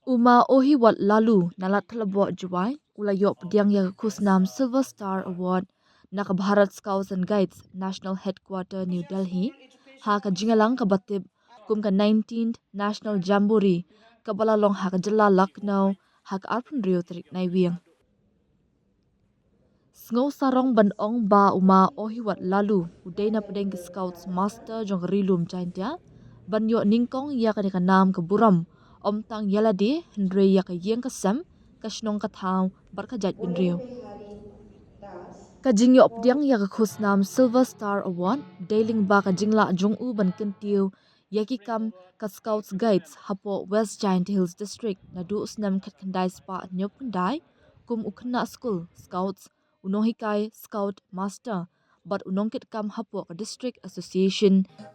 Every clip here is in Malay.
Bah Ohiwot Laloo nalat thalabo juwai ulayop pdiang ya khusnam Silver Star Award nak Bharat Scouts and Guides National Headquarter New Delhi ha ka jingalang ka batib kum ka 19th National Jamboree ka balalong ha ka jala Lucknow ha ka arpun rio trik nai wiang Sngo sarong ban ong ba Bah Ohiwot Laloo udai na pedeng ke Scouts Master jong rilum chaintia ban yo ningkong ya ka ni ka nam ka buram om tang yalade Andre ya ka yeng ka sam ka shnong ka thau bar ka jat bin rio ka jingyo pdiang ya ka khusnam Silver Star Award dailing ba ka jingla jong u ban kentiu ya ki kam ka Scouts Guides hapo West Giant Hills District na du usnam khat khandai spa nyop khandai kum ukhna school Scouts unohikai Scout Master but unongkit kam hapo ka District Association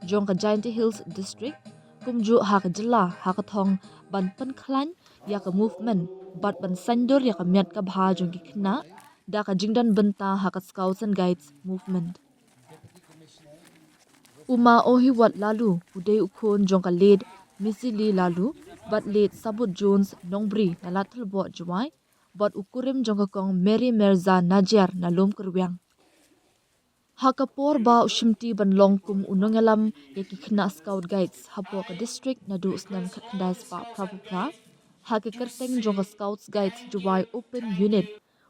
jong ka Giant Hills District kumju ha ka jilla ha ka thong ban pan khlan ya ka movement but ban sandor ya ka myat ka bha jong ki khna da ka jingdan banta ha ka Scouts and Guides movement Bah Ohiwot Laloo udai ukhon jong ka late Misili Laloo but late Sabut Jones Nongbri na lathalbo juwai but ukurim jong ka kong Mary Mirza Najar na lom kurwiang Hakapor ba ushimti ban longkum unongalam yaki khna Scout Guides hapo ka district na du usnam khatndai spa prapra haka kerteng jong ka Scouts Guides juwai open unit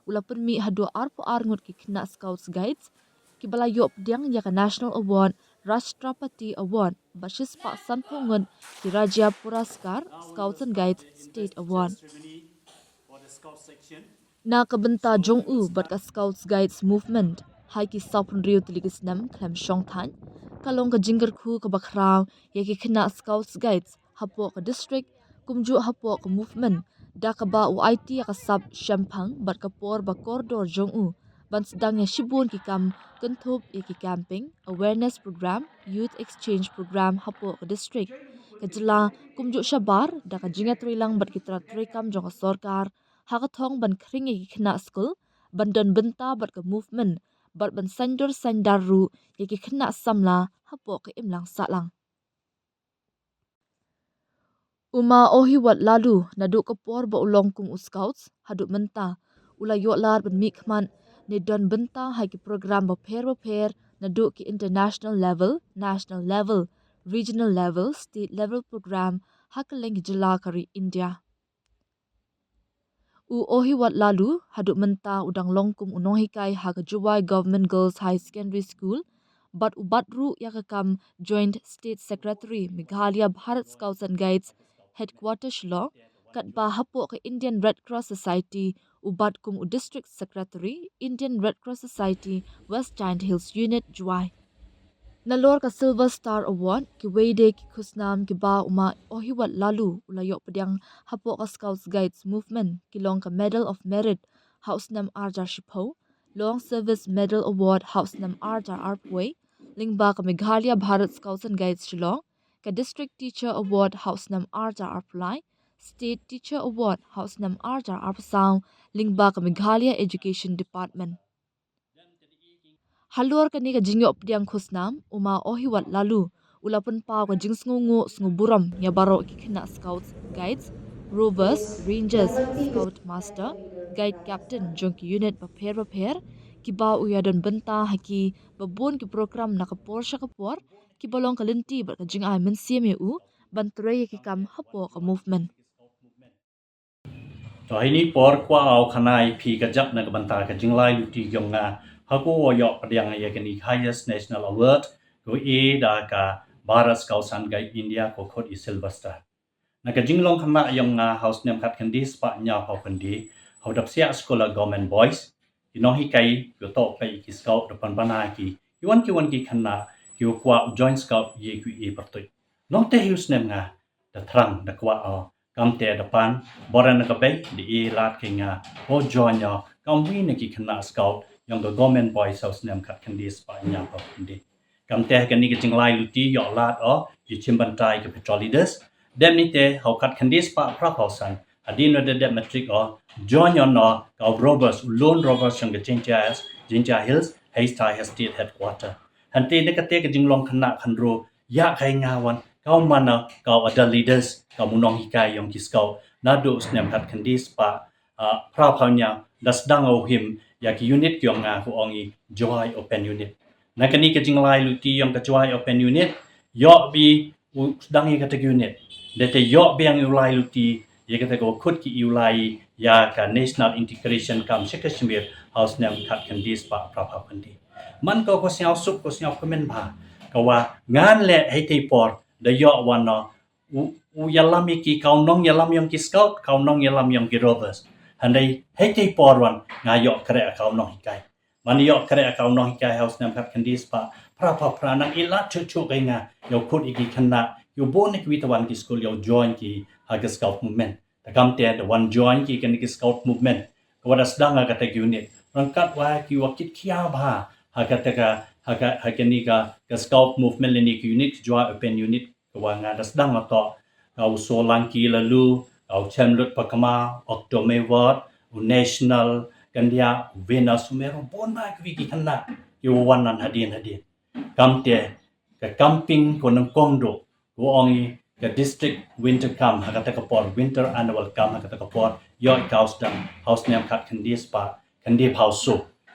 ulapun mi hadu arpo arngut ki khna Scouts Guides ki bala yop diang yaka National Award Rashtrapati Award bashis pa sanpongun ki Rajya Puraskar Scouts and Guides State Award na kabenta jong u bat ka Scouts Guides movement hai ki sapun rio tiligis nam klam shong than kalong ka jingar khu ka bakrao ye ki khna Scouts Guides hapo ka district kumju hapo ka movement da ka ba UIT ka sub shampang bat ka por ba corridor jong u ban sedang ya shibun ki kam kenthop ye ki camping awareness program youth exchange program hapo ka district ka jila kumju shabar da ka jinga trilang bat ki tra kam jong ka sarkar ha ka thong ban khring ye ki khna school ban don benta bat ka movement bat ban sandor sandaru yaki khna samla hapo ka imlang salang Bah Ohiwot Laloo nadu ka por ba ulong kum Scouts hadu menta ula yo lar ban mikman ne don benta hai ki program ba pher nadu ki international level national level regional level state level program hakaleng jila kari India Ohiwot Laloo hadu menta udang longkum unohikai haga Juwai Government Girls High Secondary School but ubatru yakakam Joint State Secretary Meghalaya Bharat Scouts and Guides Headquarters Shillong kat ba hapo ka Indian Red Cross Society ubat kum District Secretary Indian Red Cross Society West Giant Hills Unit Juwai Nalor ka Silver Star Award ki wede ki khusnam ki ba Bah Ohiwot Laloo ulayok pediang hapo ka Scouts Guides movement ki long ka Medal of Merit House Nam Arjar Shipho Long Service Medal Award House Nam Arjar Arpway lingba ka Meghalaya Bharat Scouts and Guides Shillong ka District Teacher Award House Nam Arjar Arplai State Teacher Award House Nam Arjar Arpsang lingba ka Meghalaya Education Department Halor kani ka jingyo pdiang khusnam Bah Ohiwot Laloo ulapun pau ka jing sngu buram ya baro ki khna Scouts Guides Rovers Rangers Scout Master Guide Captain jong ki unit ba pher ki ba uyadon benta haki babon ki program na kapor sha kapor ki balong kalinti ba ka jing ai men siame u ban tre ki kam hapo ka movement to ini por kwa au khanai phi ka jap na ka banta ka jinglai luti yong nga haku wo yo padiang ye kani highest national award ko e da ka Bharat Scouts and Guides India ko khot i Silver Star na ka jinglong khana yong nga house nem khat khandi spa nya pha khandi how dap sia scholar government boys you know hi kai yo to pai ki scout da pan bana ki wan ki khana ki kwa joint scout ye ki e partoi no te hus nem nga da thrang da kwa kam te da pan boran ka bai di e lat ki nga ho join yo kam wi ne ki khana scout yong the government boys house nem khat khandi spa nya pha khandi kam te ka ni ki jinglai luti yo lat yi chimban tai ka petrol leaders dem ni te how khat khandi spa pra pausan adino de metric join yon ka robbers lone robbers sang the Jinja Hills Haystai State Headquarter hante ne ka te ka jinglong khana khandro ya khai nga wan kau mana kau ada leaders kau munong hikai yang kiskau nadu snem kat kendis pa prapanya das dang him ya ki unit kyong nga ko ongi joy open unit nakani ka jinglai luti yang ka joy open unit yo bi dangi ka unit dete yo bi yang ulai luti ye kata ko khut ki ulai ya ka national integration kam shekashmir house nem kat kendis pa prapa pandi man ko siaw sup ko siaw komen ba ka wa ngan le hei te por da yo wana u yalam ki kau nong yalam yang ki scout kau nong yalam yang ki rovers handai hei te por wan nga yo kre kau nong hikai man yo kre kau nong hikai house nem kat kendis pa prapa pranang ila chu kai nga yo khut iki khana yo bon ki witawan ki school yo join ki ha scout movement ta kam te the one join ki kan ki scout movement ko wada sedang ga ta unit rangkat wa ki wakit kia ba ha kata ka ha ni ka scout movement ni ki unit join open unit ko wa nga da sedang to kau solanki lalu kau chamlut pakama oktomewat national kandia venus meru bon ba ki ki khana yo wanan hadin kamte ka camping ko nang kongdo ko ongi ka district winter camp hakata ka por winter annual camp hakata ka por yo house name kat kandis pa kandi house so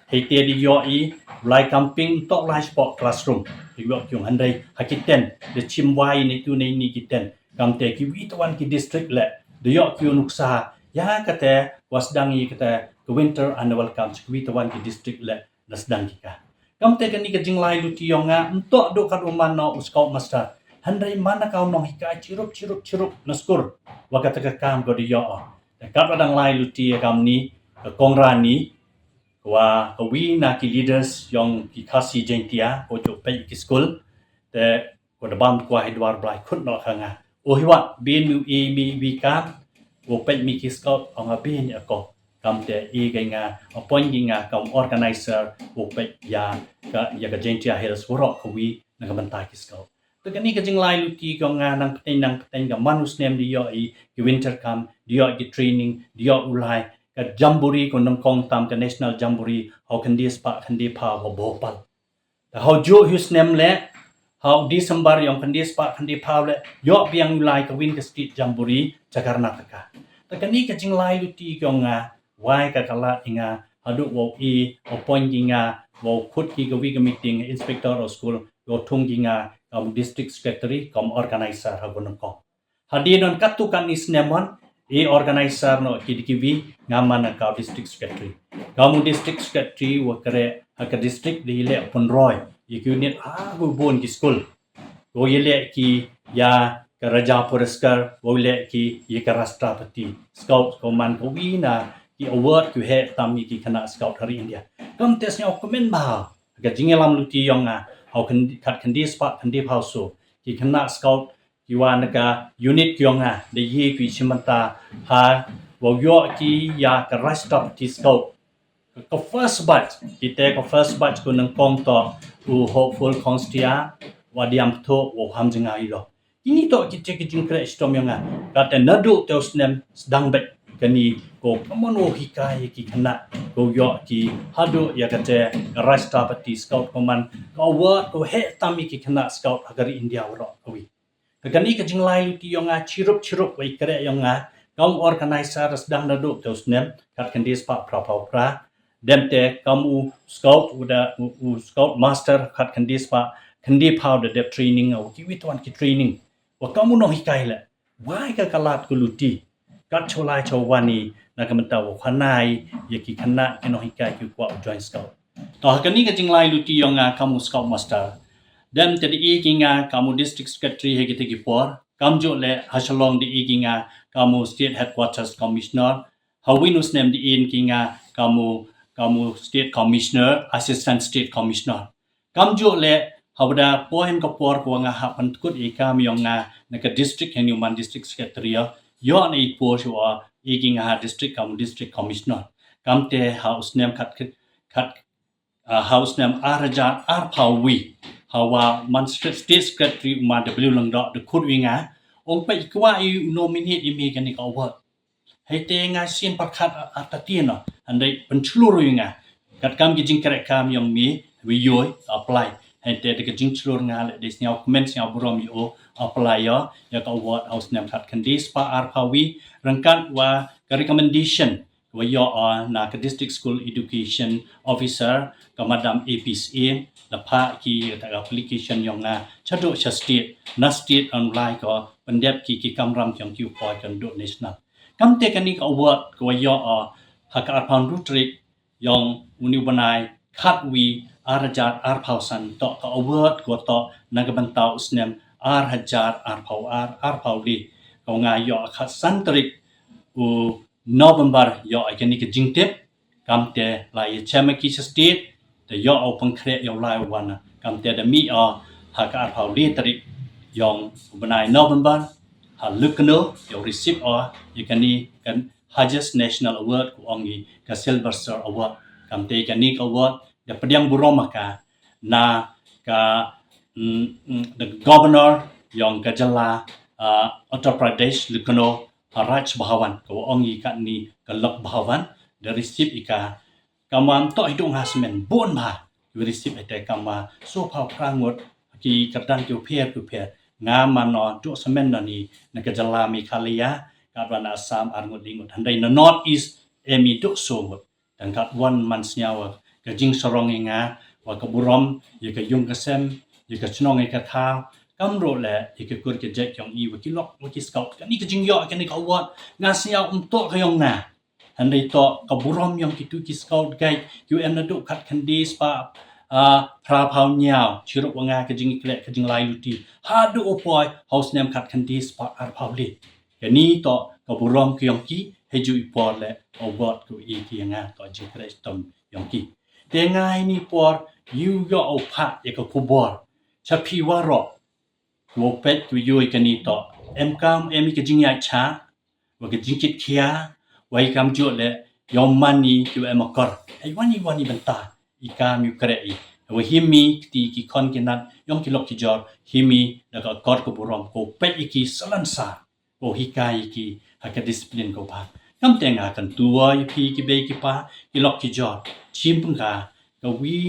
heite di yo I lai camping to lai sport classroom yo kyung handai hakiten de chimwai ni tu ni kiten kamte ki witawan ki district le de yo kyu nuksa ya kate wasdangi kate ka winter annual camp ki witawan ki district le nasdang ki ka kamte kan ni ka jinglai luti yonga unto do kat uman no uskau master handai mana kau nong hikai cirup naskur wakata ka kam go di yo kat adang lai luti kam ni ka kongrani wa kawi na ki leaders yang ki khasi jentia ko jo pe ki school te ko da bam kwa hidwar blai khut no khanga ohiwat bin mu e mi wi kam ko pe mi ki scout ong a bin ko kam te e ga nga appointing nga kam organizer ko pe ya ka jentia hills woro kawi na ka bantai ki scout to kani ka jinglai luti ko nga nang peten ga manus nem di yo I ki winter camp di yo ki training di yo ulai ka jamboree ko nang kong tam ka national jamboree how can this pa can di pa ho bopal how jo hus nem le how December yang kan this pa kan di pa le yo biang ulai ka win ka street jamboree jakarta ka ta kani ka jinglai luti ko nga wai ka kala inga hadu wo I appointing nga wo khut ki ka wi ka meeting inspector of school wo thung ki nga district secretary kom organizer ha gonong ko hadinon katukan is nemon e organizer no kidikivi ngamana ka district secretary kamu district secretary wo kare ka district di le pon roy unit go bon ki school wo yele ki ya ka raja puraskar wo le ki ye ka rashtrapati scout command ko wina ki award ku he tam ki khana scout hari india kam tes nya comment ba ga jingelam luti yonga how can kat kan dis pa kan di pauso ki khana scout ki wan ka unit kyonga de ye ki chimanta ha wo yo ki ya ka rashtrapati scout ko first batch kita ko first batch ko nang kong to u hopeful konstia wadiam to wo hamjinga ilo ini to kita kijing kre stom yonga kata nadu teusnem sedang bet kani ko kamono hikai ki khana ko yo ki hadu ya kate rashtrapati scout command ko word ko he tami ki khana scout agari india woro kawi kani ka jinglai luti yonga chirup wai kre yonga kaum organizer sedang nadu teusnem kat kandis pa pra demte kamu scout uda scout master kat kandis pa kandi powder dep training au ki witwan ki training wa kamu no hikai la wai ka kalat ku luti kat cholai chawani na kamta wa khanai ye ki khana ki no hikai ki kwa join scout to kani ka jinglai luti yonga kamu scout master dem te di kinga kamu district secretary he ki ki por kamjo le hasalong di kinga kamu state headquarters commissioner hawinus nem di in kinga kamu state commissioner assistant state commissioner kamjo le hawda pohen ko por ko nga hapan kut ikam yonga na ka district hen human district secretary yo na I por wa iking ha district commissioner kamte house name kat house name araja arpawi hawa man state secretary ma w lang do de kut winga ong pe kwa I nominate imi kan ka wa heite nga sin pakhat atatino andai penceluru nga kat kam ki jing kare kam yong mi wi yoy apply heite de jing celur nga le de snyau comment snyau burom yo apply ya ka award house nem khat khandis pa ar phawi rangkat wa ka recommendation wa yo na ka district school education officer ka madam APCA la pha ki ta application yong na chado cha state na state online ko pandep ki kamram kyong ki poi kan do national kam te kan ni ka award ko yo ha ka ar phan rutrik yong unibanai khat wi arajat ar phausan to ka award ko to nagabantau snem ar hajar ar phau li ko nga yo khat santrik u November yo ikani ka jingtep kamte lai chamaki state the yo au pangkre yo lai wana kamte da mi ha ka ar phau li tarik yong banai November ha lukno yo receive ikani kan highest national award ku ongi ka silver star award kamte ikani ka award da pdiang buromaka na ka the governor yong kajala Uttar Pradesh lukno Raj Bhavan ko ongi kan ni kalok Bhavan the receive ika kamam to idong hasmen bon ma you receive ite kama so pha prangot ki kadang ki phe nga mano to semen ni nakajala Meghalaya kadwan Assam arngot dingot handai na north east emi to so ngot tangkat 1 month nyawa ka jing sorong nga wa ka burom ye ka yung kasem ye ka chnong ka tha kam ro le ye ka kur ke jek yong i wa ki lok wa ki scout ka ni ka jing yo ka ni ka wat nga sia to ka yong na handai to ka burom yong ki tu ki scout guide you em na do khat khandis pa pra phau nyao chiruk wa nga ka jing kle ka jing lai luti ha do opoi house name khat khandis pa ar phau li ka ni to ka burom ki yong ki he ju ipor le award ku i ki nga to jing kre tom yong ki te ngai ni por you yo o pha ye ka kubor cha phi wa ro wo pet ku yo ka ni to em kam em ka jing ya cha wa ka jing kit khia wa kam jo le yom mani ku em kor ai wani banta i ka mi kre i wa himi ti ki kon ki nat yong ki lok ki jor himi da ka kor ko burom ko pet i ki salan sa ko hikai ki ha ka discipline ko pa kam tenga kan tua i phi ki be ki pa ki lok ki jor chim ka ka wi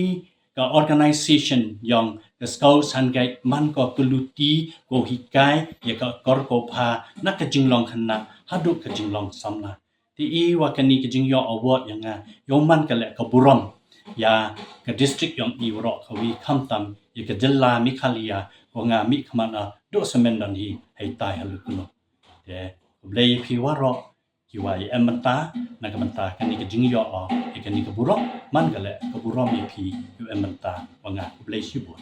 ka organization yong the scouts han gai man ko kuluti ko hikai ye ka kor ko pha nak ka jinglong khanna hadu ka jinglong samna ti i wa kani ka jing yo award yanga yo man ka le ka burom ya ka district yong i ro ka wi kham tam ye ka jilla Meghalaya ko nga mi khmana do semen dan hi hai tai halu kuno te blei phi wa ro ki wa em manta na ka manta kani ka jing yo e kani ka burom man ka le ka burom i phi yu em manta wa nga blei shi bu